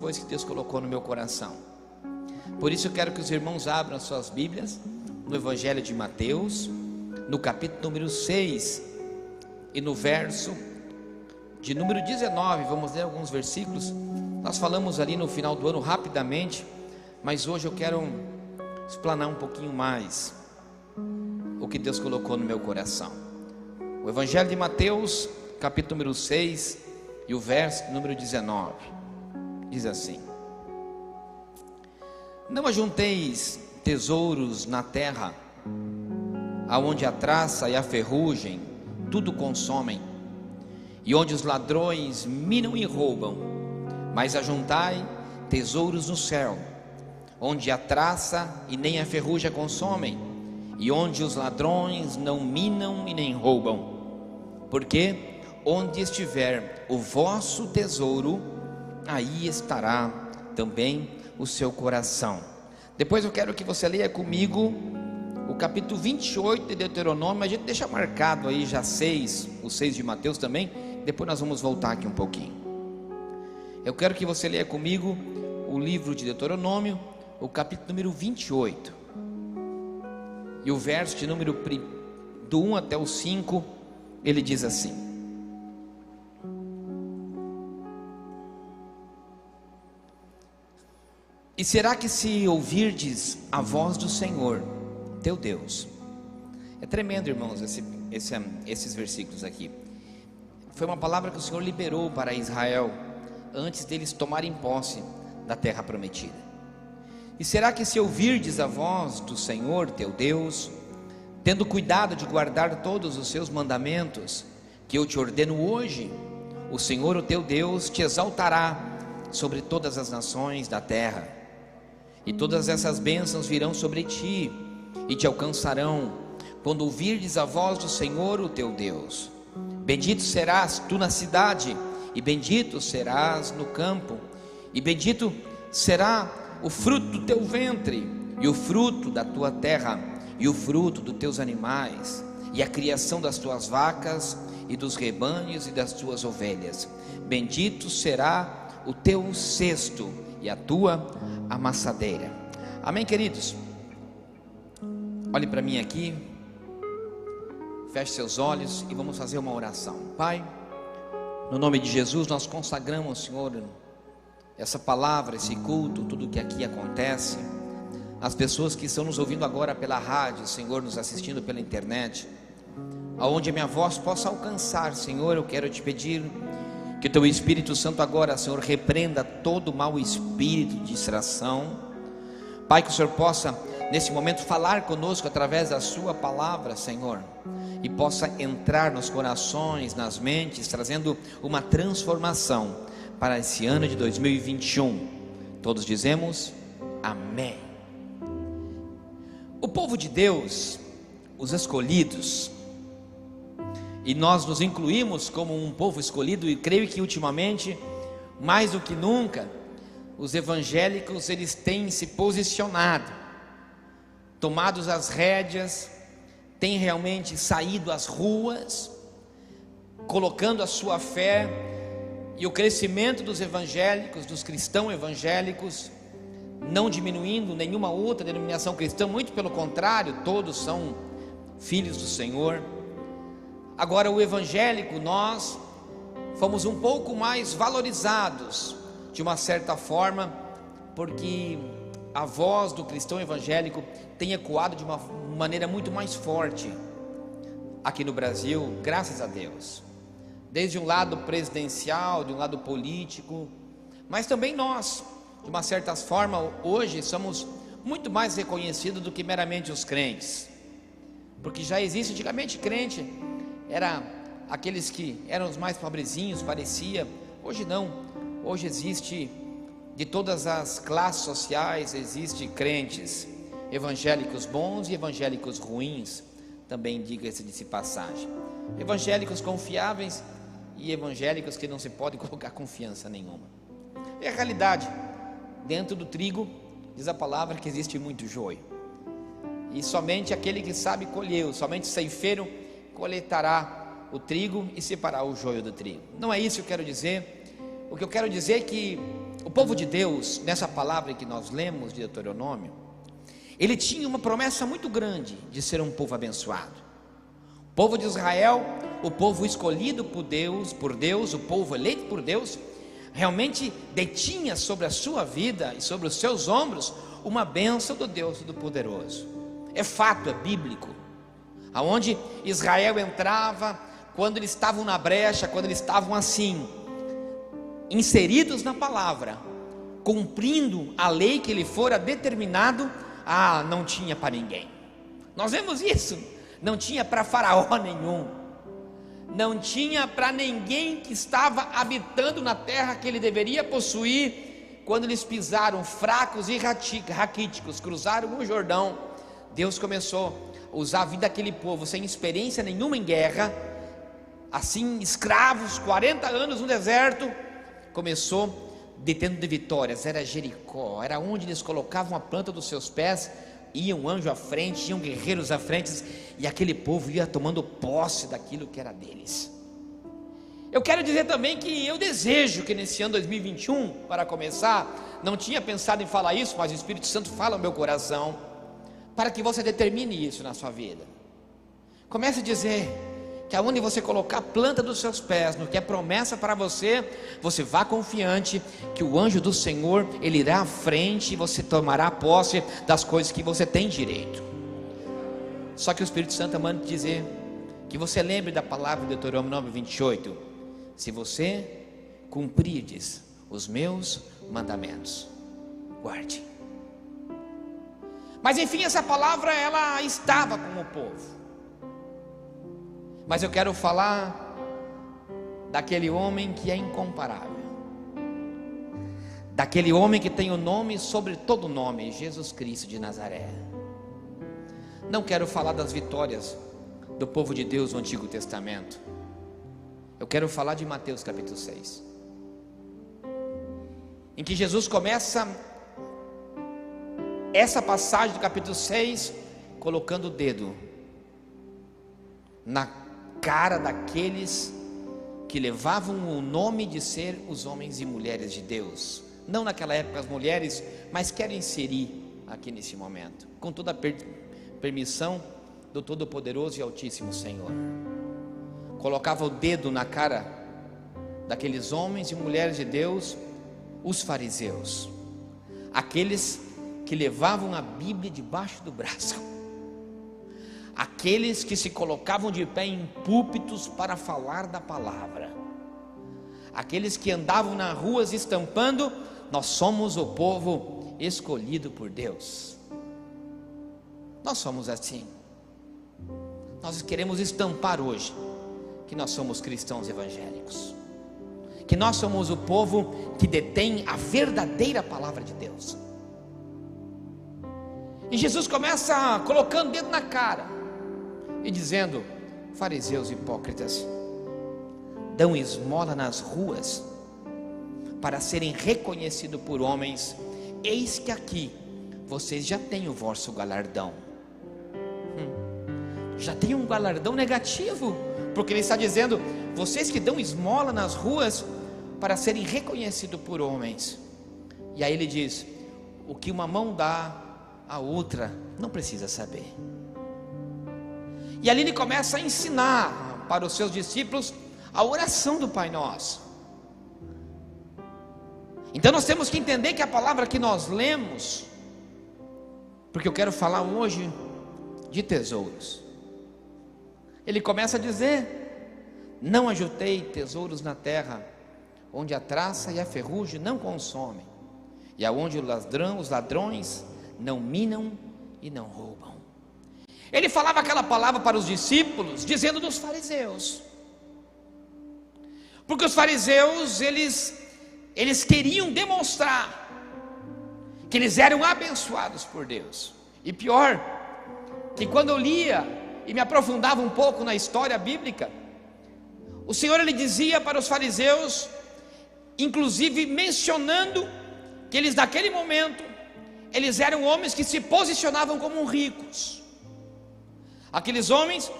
coisas que Deus colocou no meu coração. Por isso eu quero que os irmãos abram suas Bíblias no Evangelho de Mateus, no capítulo número 6 e no verso de número 19. Vamos ler alguns versículos. Nós falamos ali no final do ano rapidamente, mas hoje eu quero explanar um pouquinho mais o que Deus colocou no meu coração. O Evangelho de Mateus, capítulo número 6 e o verso número 19, diz assim: não ajunteis tesouros na terra, aonde a traça e a ferrugem tudo consomem, e onde os ladrões minam e roubam, mas ajuntai tesouros no céu, onde a traça e nem a ferrugem consomem, e onde os ladrões não minam e nem roubam, porque onde estiver o vosso tesouro, aí estará também o seu coração. Depois eu quero que você leia comigo o capítulo 28 de Deuteronômio. A gente deixa marcado aí já o 6 de Mateus também. Depois nós vamos voltar aqui um pouquinho. Eu quero que você leia comigo o livro de Deuteronômio, o capítulo número 28 e o verso de número do 1 até o 5. Ele diz assim: e será que se ouvirdes a voz do Senhor teu Deus... É tremendo, irmãos, esses versículos aqui. Foi uma palavra que o Senhor liberou para Israel antes deles tomarem posse da terra prometida. E será que se ouvirdes a voz do Senhor teu Deus, tendo cuidado de guardar todos os seus mandamentos que eu te ordeno hoje, o Senhor o teu Deus te exaltará sobre todas as nações da terra, e todas essas bênçãos virão sobre ti e te alcançarão quando ouvirdes a voz do Senhor o teu Deus. Bendito serás tu na cidade, e bendito serás no campo, e bendito será o fruto do teu ventre, e o fruto da tua terra, e o fruto dos teus animais, e a criação das tuas vacas, e dos rebanhos e das tuas ovelhas. Bendito será o teu cesto e a tua amassadeira. Amém, queridos? Olhe para mim aqui, feche seus olhos e vamos fazer uma oração. Pai, no nome de Jesus nós consagramos, Senhor, essa palavra, esse culto, tudo que aqui acontece, as pessoas que estão nos ouvindo agora pela rádio, Senhor, nos assistindo pela internet, aonde a minha voz possa alcançar, Senhor. Eu quero te pedir que o teu Espírito Santo agora, Senhor, repreenda todo mau espírito de distração. Pai, que o Senhor possa nesse momento falar conosco através da sua palavra, Senhor, e possa entrar nos corações, nas mentes, trazendo uma transformação para esse ano de 2021. Todos dizemos amém. O povo de Deus, os escolhidos, e nós nos incluímos como um povo escolhido, e creio que ultimamente, mais do que nunca, os evangélicos, eles têm se posicionado, tomados as rédeas, têm realmente saído às ruas, colocando a sua fé, e o crescimento dos evangélicos, dos cristãos evangélicos, não diminuindo nenhuma outra denominação cristã, muito pelo contrário, todos são filhos do Senhor. Agora o evangélico, nós fomos um pouco mais valorizados, de uma certa forma, porque a voz do cristão evangélico tem ecoado de uma maneira muito mais forte aqui no Brasil, graças a Deus, desde um lado presidencial, de um lado político, mas também nós, de uma certa forma, hoje somos muito mais reconhecidos do que meramente os crentes, porque já existe, antigamente crente era aqueles que eram os mais pobrezinhos, parecia. Hoje não, hoje existe de todas as classes sociais, existe crentes evangélicos bons e evangélicos ruins, também diga-se de passagem, evangélicos confiáveis e evangélicos que não se pode colocar confiança nenhuma. É a realidade. Dentro do trigo, diz a palavra que existe muito joio, e somente aquele que sabe colher, somente o ceifeiro coletará o trigo e separar o joio do trigo. Não é isso que eu quero dizer. O que eu quero dizer é que O povo de Deus, nessa palavra que nós lemos de Deuteronômio, ele tinha uma promessa muito grande de ser um povo abençoado. O povo de Israel, o povo escolhido por Deus, o povo eleito por Deus, realmente detinha sobre a sua vida e sobre os seus ombros uma bênção do Deus Todo-Poderoso. É fato, é bíblico, aonde Israel entrava, quando eles estavam na brecha, quando eles estavam assim, inseridos na palavra, cumprindo a lei que lhe fora determinado, não tinha para ninguém. Nós vemos isso, não tinha para faraó nenhum, não tinha para ninguém que estava habitando na terra que ele deveria possuir. Quando eles pisaram fracos e raquíticos, cruzaram o Jordão, Deus começou a usar a vida daquele povo sem experiência nenhuma em guerra, assim escravos, 40 anos no deserto. Começou detendo de vitórias, era Jericó, era onde eles colocavam a planta dos seus pés, ia um anjo à frente, iam guerreiros à frente, e aquele povo ia tomando posse daquilo que era deles. Eu quero dizer também que eu desejo que nesse ano 2021, para começar, não tinha pensado em falar isso, mas o Espírito Santo fala no meu coração, para que você determine isso na sua vida. Comece a dizer que aonde você colocar a planta dos seus pés, no que é promessa para você, você vá confiante que o anjo do Senhor, ele irá à frente e você tomará posse das coisas que você tem direito. Só que o Espírito Santo manda dizer que você lembre da palavra de Deuteronômio 28, se você cumprirdes os meus mandamentos, guarde. Mas enfim, essa palavra ela estava com o povo. Mas eu quero falar daquele homem que é incomparável, daquele homem que tem o nome sobre todo nome, Jesus Cristo de Nazaré. Não quero falar das vitórias do povo de Deus no Antigo Testamento. Eu quero falar de Mateus capítulo 6, em que Jesus começa essa passagem do capítulo 6 colocando o dedo na cara daqueles que levavam o nome de ser os homens e mulheres de Deus, não naquela época as mulheres, mas quero inserir aqui nesse momento, com toda a permissão do Todo-Poderoso e Altíssimo Senhor. Colocava o dedo na cara daqueles homens e mulheres de Deus, os fariseus, aqueles que levavam a Bíblia debaixo do braço, aqueles que se colocavam de pé em púlpitos para falar da palavra, aqueles que andavam nas ruas estampando: nós somos o povo escolhido por Deus. Nós somos assim. Nós queremos estampar hoje que nós somos cristãos evangélicos, que nós somos o povo que detém a verdadeira palavra de Deus. E Jesus começa colocando o dedo na cara e dizendo: fariseus hipócritas, dão esmola nas ruas para serem reconhecidos por homens, eis que aqui vocês já têm o vosso galardão. Já tem um galardão negativo, porque ele está dizendo: vocês que dão esmola nas ruas para serem reconhecidos por homens. E aí ele diz: o que uma mão dá, a outra não precisa saber. E ali ele começa a ensinar para os seus discípulos a oração do Pai Nosso. Então nós temos que entender que a palavra que nós lemos, porque eu quero falar hoje de tesouros. Ele começa a dizer: não ajuntei tesouros na terra, onde a traça e a ferrugem não consomem, e aonde os ladrões não minam e não roubam. Ele falava aquela palavra para os discípulos, dizendo dos fariseus, porque os fariseus eles queriam demonstrar que eles eram abençoados por Deus. E pior, que quando eu lia e me aprofundava um pouco na história bíblica, o Senhor ele dizia para os fariseus, inclusive mencionando que eles naquele momento eles eram homens que se posicionavam como ricos, aqueles homens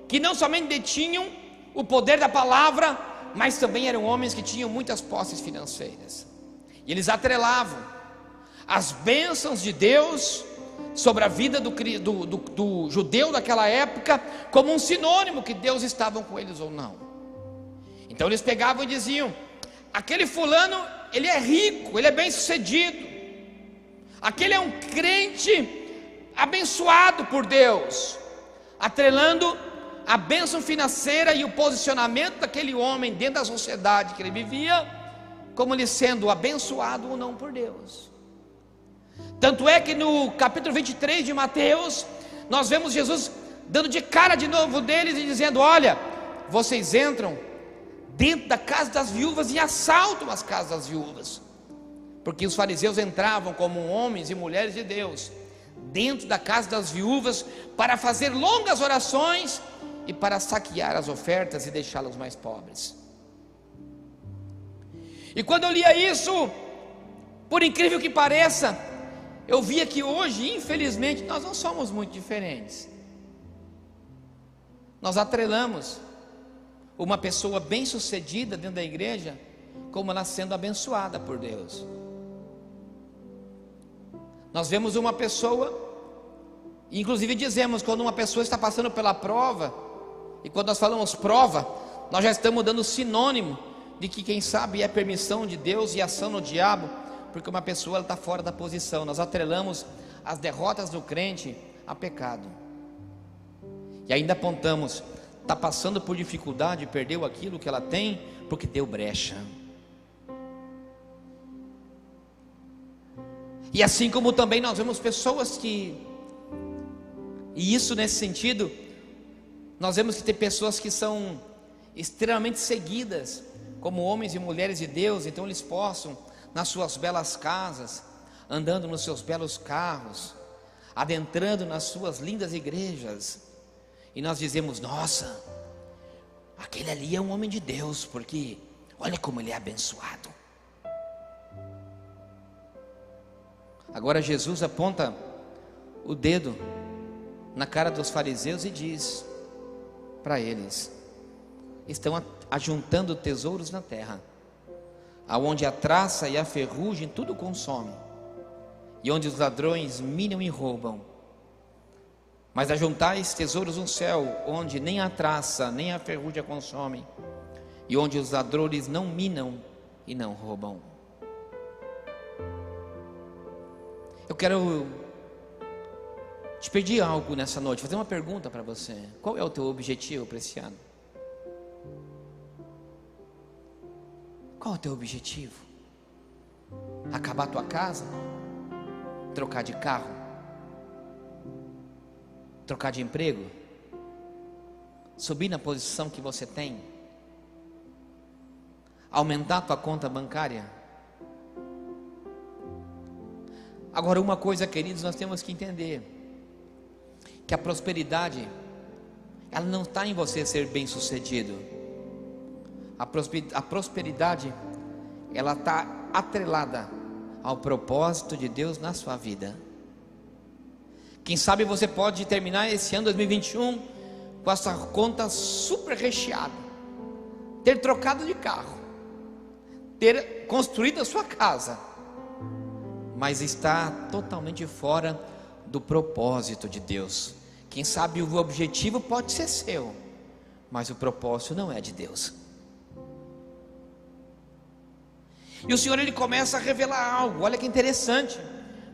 que não somente detinham o poder da palavra, mas também eram homens que tinham muitas posses financeiras. E eles atrelavam as bênçãos de Deus sobre a vida do judeu daquela época como um sinônimo que Deus estava com eles ou não. Então eles pegavam e diziam: aquele fulano, ele é rico, ele é bem sucedido, aquele é um crente abençoado por Deus, atrelando a bênção financeira e o posicionamento daquele homem dentro da sociedade que ele vivia, como ele sendo abençoado ou não por Deus. Tanto é que no capítulo 23 de Mateus, nós vemos Jesus dando de cara de novo deles e dizendo: olha, vocês entram dentro da casa das viúvas e assaltam as casas das viúvas, porque os fariseus entravam como homens e mulheres de Deus dentro da casa das viúvas para fazer longas orações e para saquear as ofertas e deixá-las mais pobres. E quando eu lia isso, por incrível que pareça, eu via que hoje, infelizmente, nós não somos muito diferentes. Nós atrelamos uma pessoa bem sucedida dentro da igreja como ela sendo abençoada por Deus. Nós vemos uma pessoa, inclusive dizemos, quando uma pessoa está passando pela prova, e quando nós falamos prova, nós já estamos dando sinônimo de que quem sabe é permissão de Deus e ação do diabo, porque uma pessoa está fora da posição. Nós atrelamos as derrotas do crente a pecado, e ainda apontamos: está passando por dificuldade, perdeu aquilo que ela tem porque deu brecha. E assim como também nós vemos pessoas que, e isso nesse sentido, nós vemos que tem pessoas que são extremamente seguidas como homens e mulheres de Deus, então eles possam, nas suas belas casas, andando nos seus belos carros, adentrando nas suas lindas igrejas, e nós dizemos: nossa, aquele ali é um homem de Deus, porque olha como ele é abençoado. Agora Jesus aponta o dedo na cara dos fariseus e diz para eles: estão ajuntando tesouros na terra, aonde a traça e a ferrugem tudo consome, e onde os ladrões minam e roubam. Mas ajuntais tesouros no céu, onde nem a traça nem a ferrugem consomem, e onde os ladrões não minam e não roubam. Eu quero te pedir algo nessa noite, fazer uma pergunta para você. Qual é o teu objetivo para esse ano? Qual é o teu objetivo? Acabar a tua casa? Trocar de carro? Trocar de emprego? Subir na posição que você tem? Aumentar a tua conta bancária? Agora, uma coisa, queridos, nós temos que entender: que a prosperidade, ela não está em você ser bem sucedido. A prosperidade, ela está atrelada ao propósito de Deus na sua vida. Quem sabe você pode terminar esse ano 2021 com essa conta super recheada, ter trocado de carro, ter construído a sua casa, mas está totalmente fora do propósito de Deus. Quem sabe o objetivo pode ser seu, mas o propósito não é de Deus. E o Senhor, ele começa a revelar algo. Olha que interessante,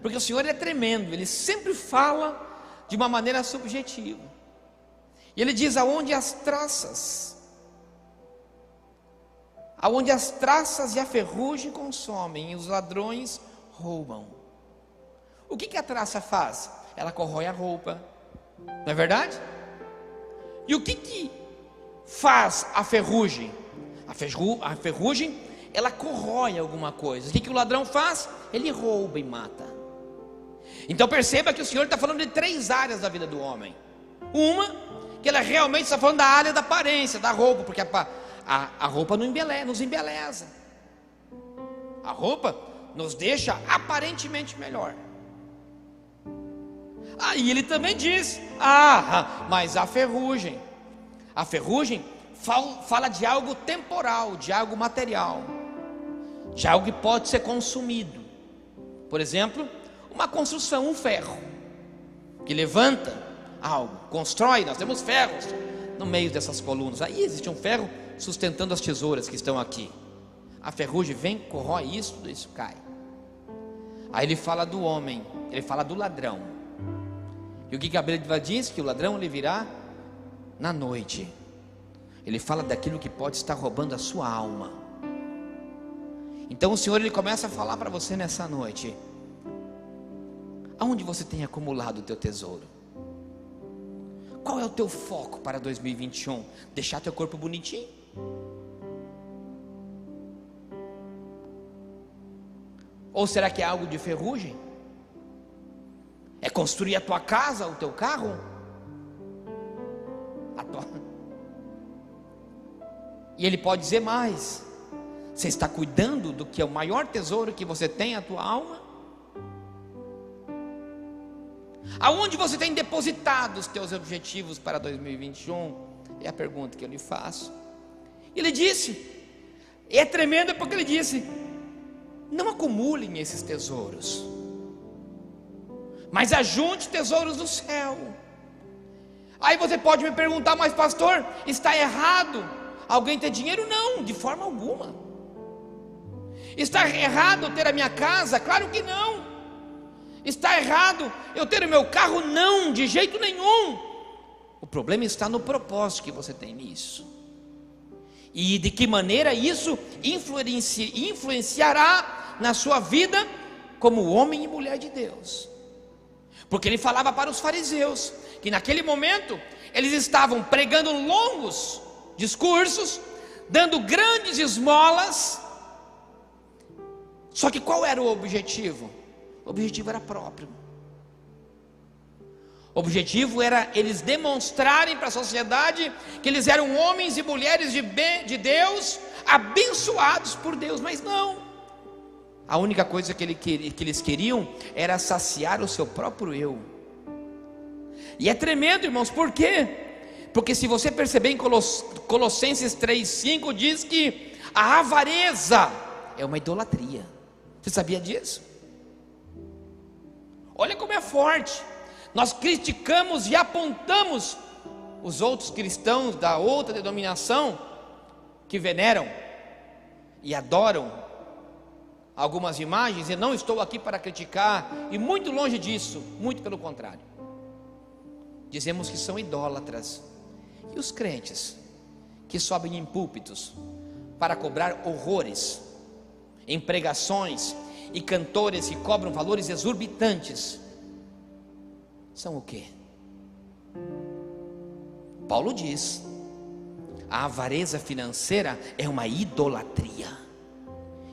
porque o Senhor é tremendo. Ele sempre fala de uma maneira subjetiva. E ele diz: aonde as traças e a ferrugem consomem, e os ladrões roubam. O que a traça faz? Ela corrói a roupa, não é verdade? E o que faz a ferrugem? A ferrugem, ela corrói alguma coisa. O que o ladrão faz? Ele rouba e mata. Então perceba que o Senhor está falando de 3 áreas da vida do homem. Uma, que ela realmente está falando da área da aparência, da roupa, porque a roupa nos embeleza. A roupa nos deixa aparentemente melhor. Aí ele também diz: mas a ferrugem fala de algo temporal, de algo material. de algo que pode ser consumido. Por exemplo, uma construção, um ferro que levanta algo, constrói. Nós temos ferros no meio dessas colunas. Aí existe um ferro sustentando as tesouras que estão aqui. A ferrugem vem, corrói isso, tudo isso cai. Aí ele fala do homem, ele fala do ladrão. E o que a Bíblia diz? Que o ladrão ele virá na noite. Ele fala daquilo que pode estar roubando a sua alma. Então o Senhor ele começa a falar para você nessa noite: aonde você tem acumulado o teu tesouro? Qual é o teu foco para 2021? Deixar teu corpo bonitinho? Ou será que é algo de ferrugem? É construir a tua casa, o teu carro? E ele pode dizer mais: você está cuidando do que é o maior tesouro que você tem, a tua alma? Aonde você tem depositado os teus objetivos para 2021? É a pergunta que eu lhe faço. Ele disse, e é tremendo porque ele disse: não acumulem esses tesouros, mas ajunte tesouros do céu. Aí você pode me perguntar: mas pastor, está errado alguém ter dinheiro? Não, de forma alguma. Está errado eu ter a minha casa? Claro que não. Está errado eu ter o meu carro? Não, de jeito nenhum. O problema está no propósito que você tem nisso, e de que maneira isso influenciará na sua vida como homem e mulher de Deus. Porque ele falava para os fariseus que naquele momento eles estavam pregando longos discursos, dando grandes esmolas. Só que qual era o objetivo? O objetivo era próprio. O objetivo era eles demonstrarem para a sociedade que eles eram homens e mulheres de Deus, abençoados por Deus. Mas não, a única coisa que eles queriam era saciar o seu próprio eu. E é tremendo, irmãos, por quê? Porque se você perceber em Colossenses 3,5 diz que a avareza é uma idolatria. Você sabia disso? Olha como é forte. Nós criticamos e apontamos os outros cristãos da outra denominação que veneram e adoram algumas imagens. E não estou aqui para criticar, e muito longe disso, muito pelo contrário. Dizemos que são idólatras. E os crentes que sobem em púlpitos para cobrar horrores em pregações, e cantores que cobram valores exorbitantes, são o quê? Paulo diz: a avareza financeira é uma idolatria.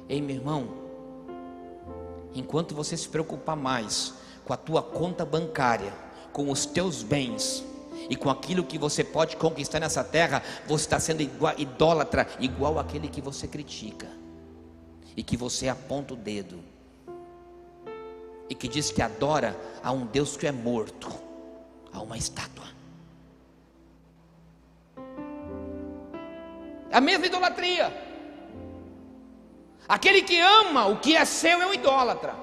Ei, meu irmão, enquanto você se preocupar mais com a tua conta bancária, com os teus bens e com aquilo que você pode conquistar nessa terra, você está sendo idólatra, igual aquele que você critica e que você aponta o dedo e que diz que adora a um Deus que é morto, a uma estátua. É a mesma idolatria. Aquele que ama o que é seu é um idólatra,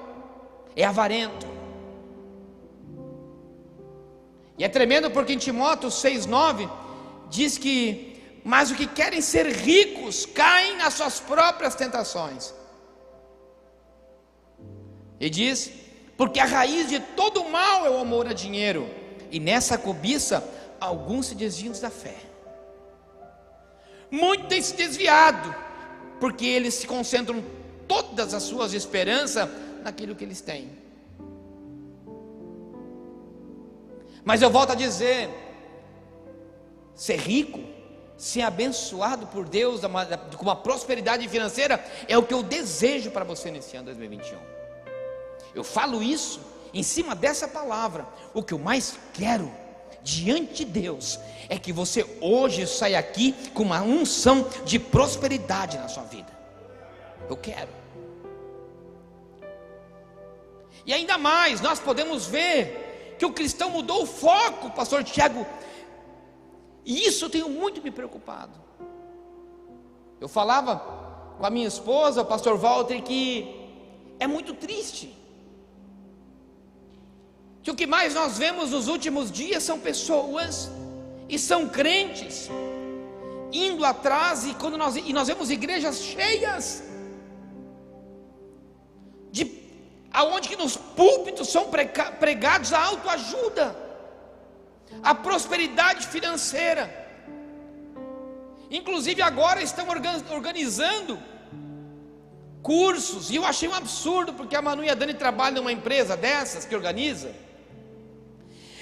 é avarento. E é tremendo porque em Timóteo 6,9 diz que: mas os que querem ser ricos caem nas suas próprias tentações. E diz: porque a raiz de todo o mal é o amor a dinheiro, e nessa cobiça alguns se desviam da fé. Muitos têm se desviado, porque eles se concentram todas as suas esperanças naquilo que eles têm. Mas eu volto a dizer: ser rico, ser abençoado por Deus com uma prosperidade financeira, é o que eu desejo para você nesse ano 2021. Eu falo isso em cima dessa palavra. O que eu mais quero diante de Deus é que você hoje saia aqui com uma unção de prosperidade na sua vida. Eu quero. E ainda mais, nós podemos ver que o cristão mudou o foco, pastor Tiago, e isso eu tenho muito me preocupado. Eu falava com a minha esposa, o pastor Walter, que é muito triste, que o que mais nós vemos nos últimos dias são pessoas, e são crentes, indo atrás, e nós vemos igrejas cheias, aonde que nos púlpitos são pregados a autoajuda, a prosperidade financeira. Inclusive agora estão organizando cursos, e eu achei um absurdo, porque a Manu e a Dani trabalham numa empresa dessas que organiza,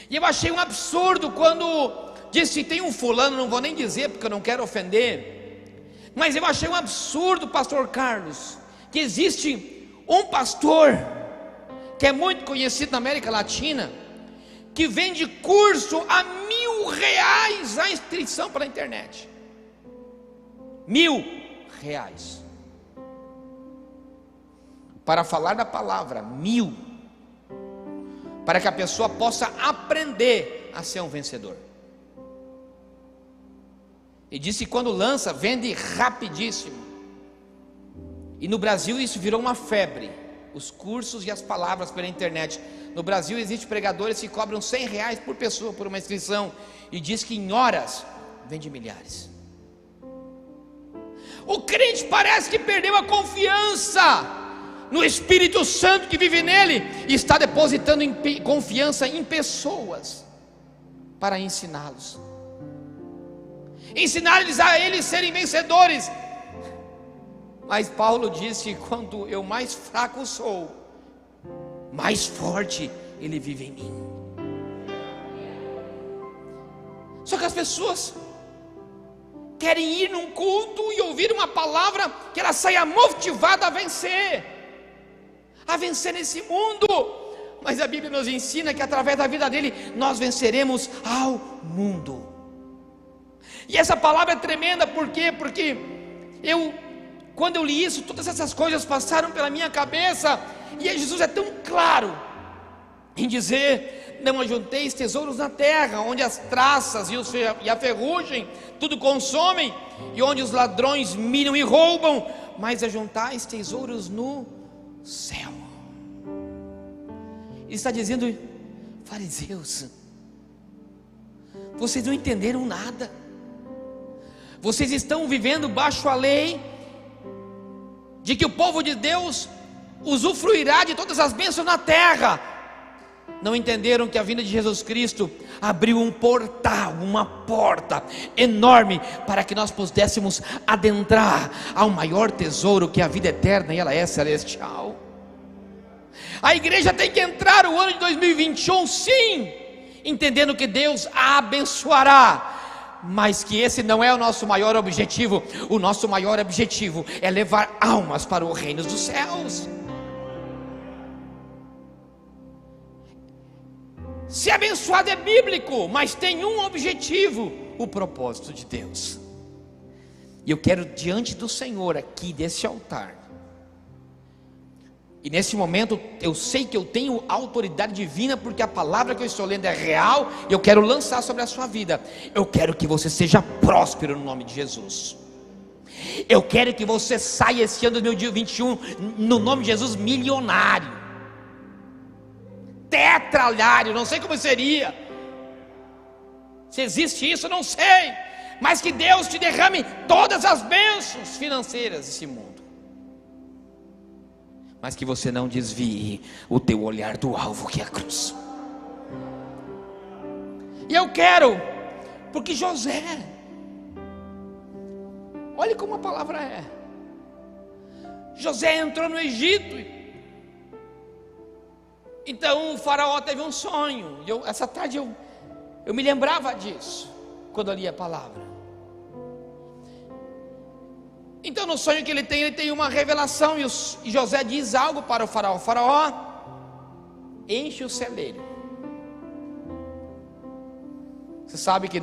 e eu achei um absurdo quando disse, tem um fulano, não vou nem dizer porque eu não quero ofender, mas eu achei um absurdo, pastor Carlos, que existe um pastor que é muito conhecido na América Latina, que vende curso a R$1.000 a inscrição pela internet. R$1.000 para falar da palavra, 1.000, para que a pessoa possa aprender a ser um vencedor. E disse que quando lança, vende rapidíssimo. E no Brasil isso virou uma febre, os cursos e as palavras pela internet. No Brasil existem pregadores que cobram R$100 por pessoa por uma inscrição, e diz que em horas vende milhares. O crente parece que perdeu a confiança no Espírito Santo que vive nele, e está depositando confiança em pessoas para ensiná-los, ensinar-lhes a eles serem vencedores. Mas Paulo disse, quanto eu mais fraco sou, mais forte ele vive em mim. Só que as pessoas querem ir num culto e ouvir uma palavra que ela saia motivada a vencer nesse mundo. Mas a Bíblia nos ensina que através da vida dele nós venceremos ao mundo. E essa palavra é tremenda, por quê? Porque quando eu li isso, todas essas coisas passaram pela minha cabeça, e Jesus é tão claro em dizer: não ajunteis tesouros na terra, onde as traças e a ferrugem tudo consomem, e onde os ladrões minam e roubam, mas ajuntais tesouros no céu. Ele está dizendo: fariseus, vocês não entenderam nada, vocês estão vivendo baixo a lei, de que o povo de Deus usufruirá de todas as bênçãos na terra. Não entenderam que a vinda de Jesus Cristo abriu um portal, uma porta enorme, para que nós pudéssemos adentrar ao maior tesouro, que é a vida eterna, e ela é celestial. A igreja tem que entrar o ano de 2021, sim, entendendo que Deus a abençoará, mas que esse não é o nosso maior objetivo. O nosso maior objetivo é levar almas para o reino dos céus. Ser abençoado é bíblico, mas tem um objetivo: o propósito de Deus. E eu quero, diante do Senhor aqui desse altar, e nesse momento eu sei que eu tenho autoridade divina, porque a palavra que eu estou lendo é real, e eu quero lançar sobre a sua vida. Eu quero que você seja próspero no nome de Jesus. Eu quero que você saia esse ano de 2021 no nome de Jesus milionário, tetralhário, não sei como seria, se existe isso, não sei, mas que Deus te derrame todas as bênçãos financeiras desse mundo, mas que você não desvie o teu olhar do alvo, que é a cruz. E eu quero, porque José, olha como a palavra é, José entrou no Egito. Então o faraó teve um sonho, e essa tarde eu me lembrava disso, quando eu li a palavra. Então no sonho que ele tem uma revelação, e José diz algo para o faraó: faraó, enche o celeiro. Você sabe que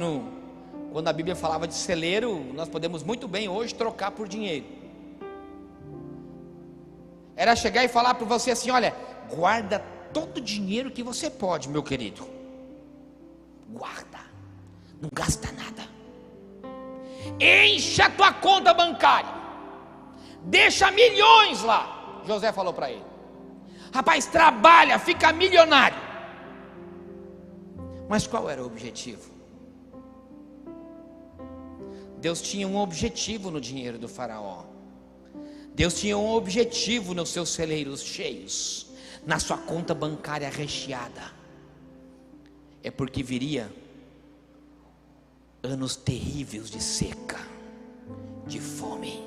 quando a Bíblia falava de celeiro, nós podemos muito bem hoje trocar por dinheiro. Era chegar e falar para você assim: olha, guarda todo o dinheiro que você pode, meu querido, guarda, não gasta nada, enche a tua conta bancária, deixa milhões lá. José falou para ele: rapaz, trabalha, fica milionário. Mas qual era o objetivo? Deus tinha um objetivo no dinheiro do faraó. Deus tinha um objetivo nos seus celeiros cheios, na sua conta bancária recheada. É porque viria anos terríveis de seca, de fome,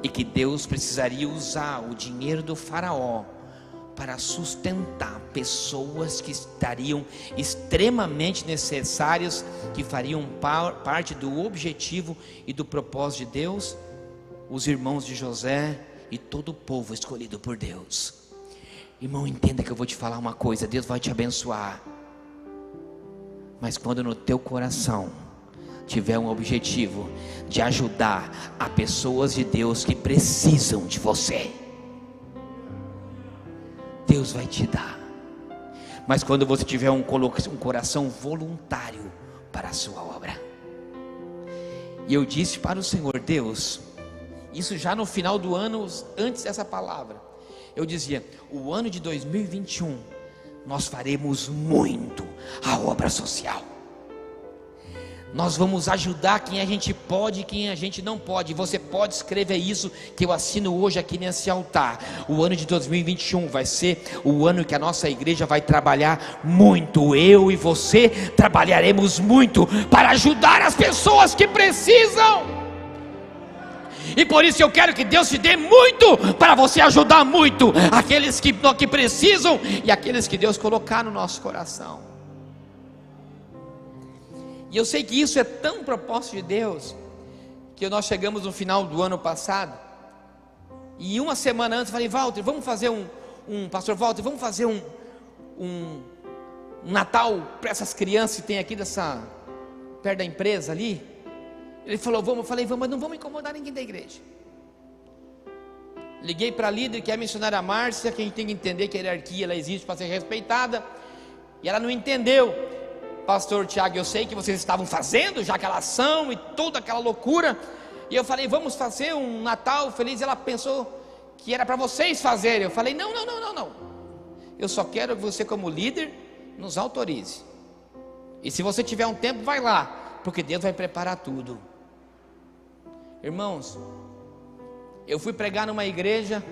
e que Deus precisaria usar o dinheiro do faraó para sustentar pessoas que estariam extremamente necessárias, que fariam parte do objetivo e do propósito de Deus, os irmãos de José e todo o povo escolhido por Deus. Irmão, entenda que eu vou te falar uma coisa: Deus vai te abençoar, mas quando no teu coração tiver um objetivo de ajudar a pessoas de Deus que precisam de você, Deus vai te dar. Mas quando você tiver um coração voluntário para a sua obra. E eu disse para o Senhor: Deus, isso já no final do ano, antes dessa palavra, eu dizia: o ano de 2021 nós faremos muito a obra social. Nós vamos ajudar quem a gente pode e quem a gente não pode. Você pode escrever isso que eu assino hoje aqui nesse altar. O ano de 2021 vai ser o ano que a nossa igreja vai trabalhar muito. Eu e você trabalharemos muito para ajudar as pessoas que precisam. E por isso eu quero que Deus te dê muito, para você ajudar muito aqueles que precisam e aqueles que Deus colocar no nosso coração. E eu sei que isso é tão propósito de Deus, que nós chegamos no final do ano passado, e uma semana antes eu falei: Walter, vamos fazer Pastor Walter, vamos fazer um Natal para essas crianças que tem aqui perto da empresa ali. Ele falou: vamos. Eu falei: vamos, mas não vamos incomodar ninguém da igreja. Liguei para a líder, que é a missionária Márcia, que a gente tem que entender que a hierarquia ela existe para ser respeitada, e ela não entendeu. Pastor Tiago, eu sei que vocês estavam fazendo já aquela ação e toda aquela loucura, e eu falei: vamos fazer um Natal feliz. Ela pensou que era para vocês fazerem. Eu falei: não, eu só quero que você, como líder, nos autorize, e se você tiver um tempo, vai lá, porque Deus vai preparar tudo. Irmãos, eu fui pregar numa igreja,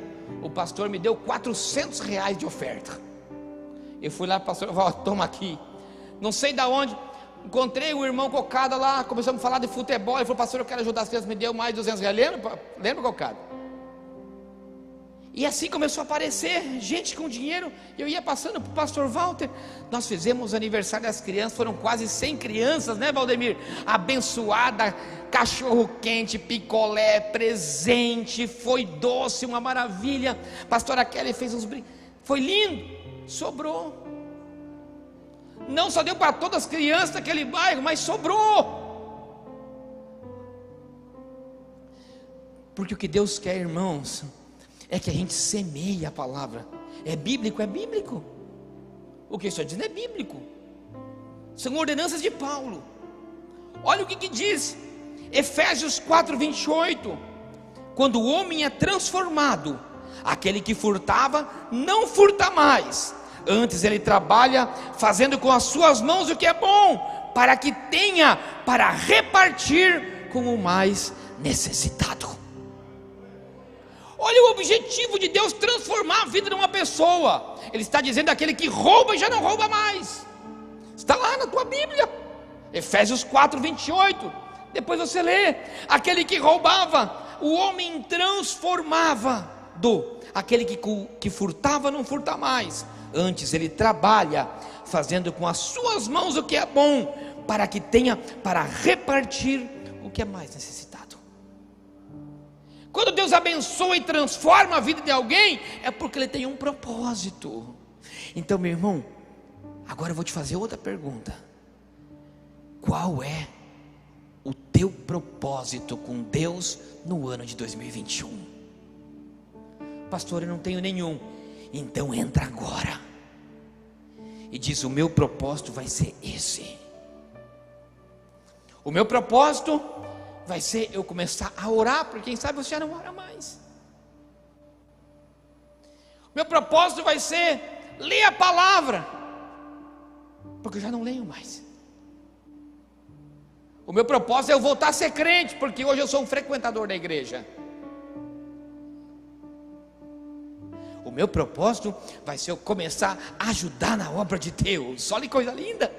o pastor me deu R$400 de oferta. Eu fui lá: pastor, toma aqui. Não sei de onde, encontrei o irmão Cocada lá, começamos a falar de futebol. Ele falou: pastor, eu quero ajudar as crianças, me deu mais R$200. Lembra, Cocada? E assim começou a aparecer gente com dinheiro. Eu ia passando para o pastor Walter. Nós fizemos o aniversário das crianças, foram quase 100 crianças, né, Valdemir? Abençoada, cachorro quente, picolé, presente, foi doce, uma maravilha. Pastora Kelly fez uns brinquedos, foi lindo, sobrou. Não só deu para todas as crianças daquele bairro, mas sobrou. Porque o que Deus quer, irmãos, é que a gente semeie a palavra. É bíblico, é bíblico. O que eu estou dizendo é bíblico. São ordenanças de Paulo. Olha o que diz Efésios 4:28. Quando o homem é transformado, aquele que furtava não furta mais, antes ele trabalha fazendo com as suas mãos o que é bom, para que tenha para repartir com o mais necessitado. Olha o objetivo de Deus: transformar a vida de uma pessoa. Ele está dizendo: aquele que rouba já não rouba mais. Está lá na tua Bíblia, Efésios 4:28. Depois você lê: aquele que roubava, o homem transformava aquele que furtava não furta mais, antes ele trabalha fazendo com as suas mãos o que é bom, para que tenha para repartir o que é mais necessitado. Quando Deus abençoa e transforma a vida de alguém, é porque Ele tem um propósito. Então, meu irmão, agora eu vou te fazer outra pergunta: qual é o teu propósito com Deus no ano de 2021? Pastor, eu não tenho nenhum. Então entra agora e diz: o meu propósito vai ser esse. O meu propósito vai ser eu começar a orar, porque quem sabe você já não ora mais. Meu propósito vai ser ler a palavra, porque eu já não leio mais. O meu propósito é eu voltar a ser crente, porque hoje eu sou um frequentador da igreja. O meu propósito vai ser eu começar a ajudar na obra de Deus. Olha que coisa linda.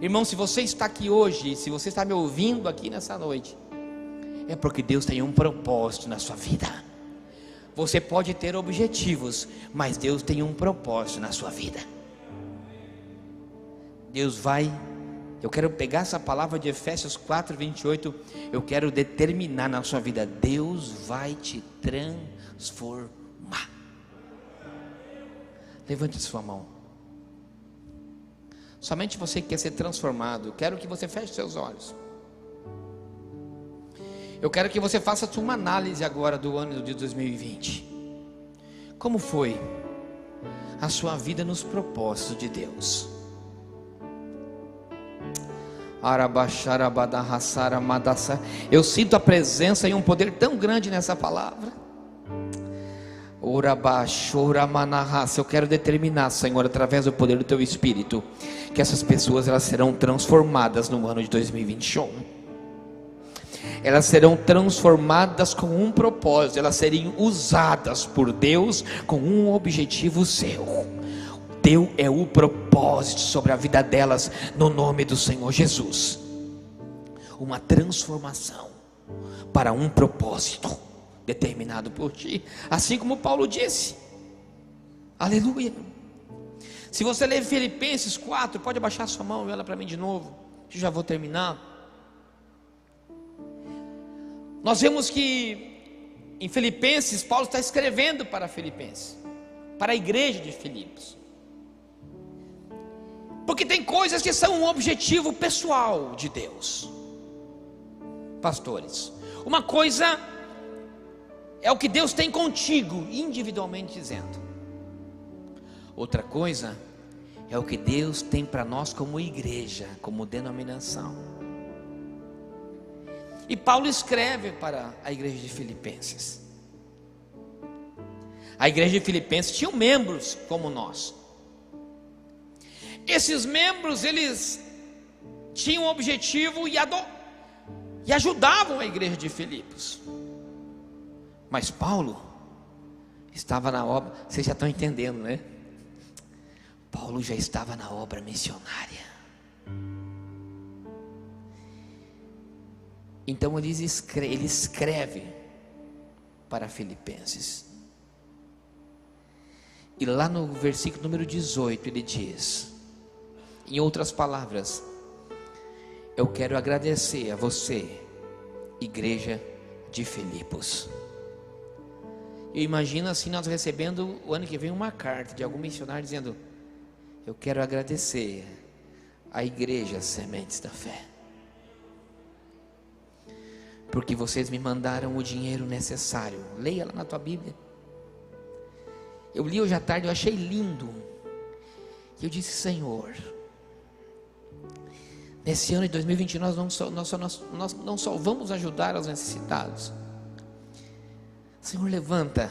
Irmão, se você está aqui hoje, se você está me ouvindo aqui nessa noite, é porque Deus tem um propósito na sua vida. Você pode ter objetivos, mas Deus tem um propósito na sua vida. Deus vai... Eu quero pegar essa palavra de Efésios 4:28. Eu quero determinar na sua vida. Deus vai te transformar. Levante sua mão. Somente você que quer ser transformado. Eu quero que você feche seus olhos. Eu quero que você faça uma análise agora do ano de 2020. Como foi a sua vida nos propósitos de Deus? Eu sinto a presença e um poder tão grande nessa palavra. Eu quero determinar, Senhor, através do poder do Teu Espírito, que essas pessoas elas serão transformadas no ano de 2021. Elas serão transformadas com um propósito. Elas serão usadas por Deus com um objetivo seu. Deus é o propósito sobre a vida delas, no nome do Senhor Jesus. Uma transformação para um propósito determinado por ti, assim como Paulo disse. Aleluia. Se você ler Filipenses 4, pode abaixar sua mão e olha para mim de novo, eu já vou terminar. Nós vemos que em Filipenses, Paulo está escrevendo para Filipenses, para a igreja de Filipos, porque tem coisas que são um objetivo pessoal de Deus. Pastores, uma coisa é o que Deus tem contigo, individualmente dizendo. Outra coisa é o que Deus tem para nós como igreja, como denominação. E Paulo escreve para a igreja de Filipenses. A igreja de Filipenses tinha membros como nós. Esses membros, eles tinham um objetivo e ajudavam a igreja de Filipos. Mas Paulo estava na obra, vocês já estão entendendo, né? Paulo já estava na obra missionária. Então ele escreve para Filipenses. E lá no versículo número 18 ele diz, em outras palavras: eu quero agradecer a você, igreja de Filipos. Eu imagino assim nós recebendo o ano que vem uma carta de algum missionário dizendo: eu quero agradecer a igreja Sementes da Fé, porque vocês me mandaram o dinheiro necessário. Leia lá na tua Bíblia. Eu li hoje à tarde, eu achei lindo. E eu disse: Senhor, nesse ano de 2020 nós não só vamos ajudar os necessitados. Senhor, levanta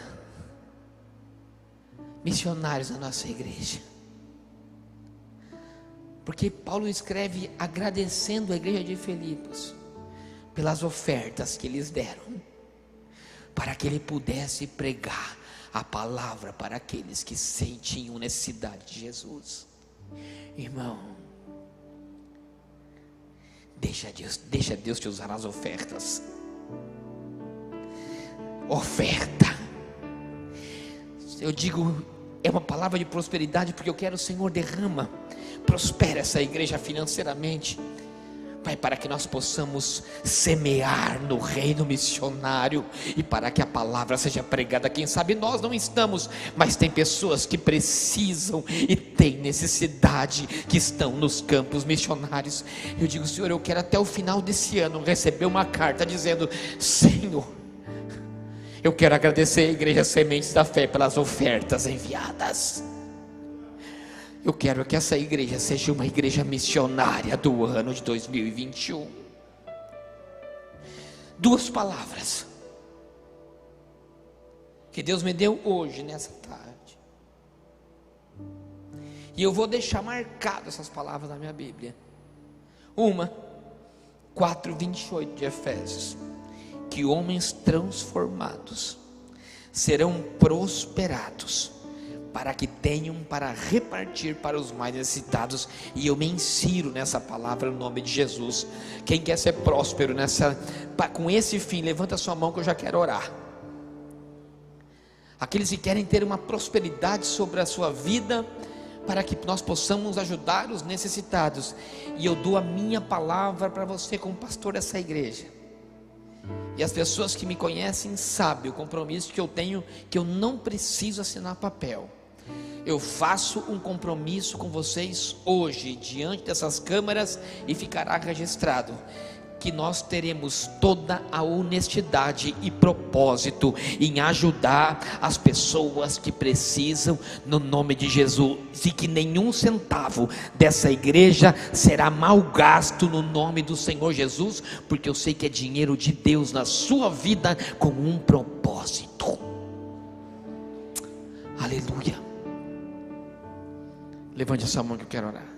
missionários na nossa igreja. Porque Paulo escreve agradecendo a igreja de Filipos pelas ofertas que eles deram, para que ele pudesse pregar a palavra para aqueles que sentiam necessidade de Jesus. Irmão, deixa Deus te usar nas ofertas. Oferta, eu digo, é uma palavra de prosperidade, porque eu quero, Senhor, derrama, prospera essa igreja financeiramente, Pai, para que nós possamos semear no reino missionário e para que a palavra seja pregada. Quem sabe nós não estamos, mas tem pessoas que precisam e têm necessidade, que estão nos campos missionários. Eu digo: Senhor, eu quero até o final desse ano receber uma carta dizendo: Senhor, eu quero agradecer a igreja Sementes da Fé pelas ofertas enviadas. Eu quero que essa igreja seja uma igreja missionária do ano de 2021. 2 palavras que Deus me deu hoje, nessa tarde, e eu vou deixar marcado essas palavras na minha Bíblia. Uma, 4:28 de Efésios, que homens transformados serão prosperados, para que tenham para repartir para os mais necessitados. E eu me insiro nessa palavra no nome de Jesus. Quem quer ser próspero com esse fim, levanta a sua mão que eu já quero orar. Aqueles que querem ter uma prosperidade sobre a sua vida, para que nós possamos ajudar os necessitados. E eu dou a minha palavra para você como pastor dessa igreja. E as pessoas que me conhecem sabem o compromisso que eu tenho, que eu não preciso assinar papel. Eu faço um compromisso com vocês hoje, diante dessas câmeras, e ficará registrado, que nós teremos toda a honestidade e propósito em ajudar as pessoas que precisam, no nome de Jesus, e que nenhum centavo dessa igreja será mal gasto no nome do Senhor Jesus, porque eu sei que é dinheiro de Deus na sua vida com um propósito. Aleluia. Levante essa mão que eu quero orar.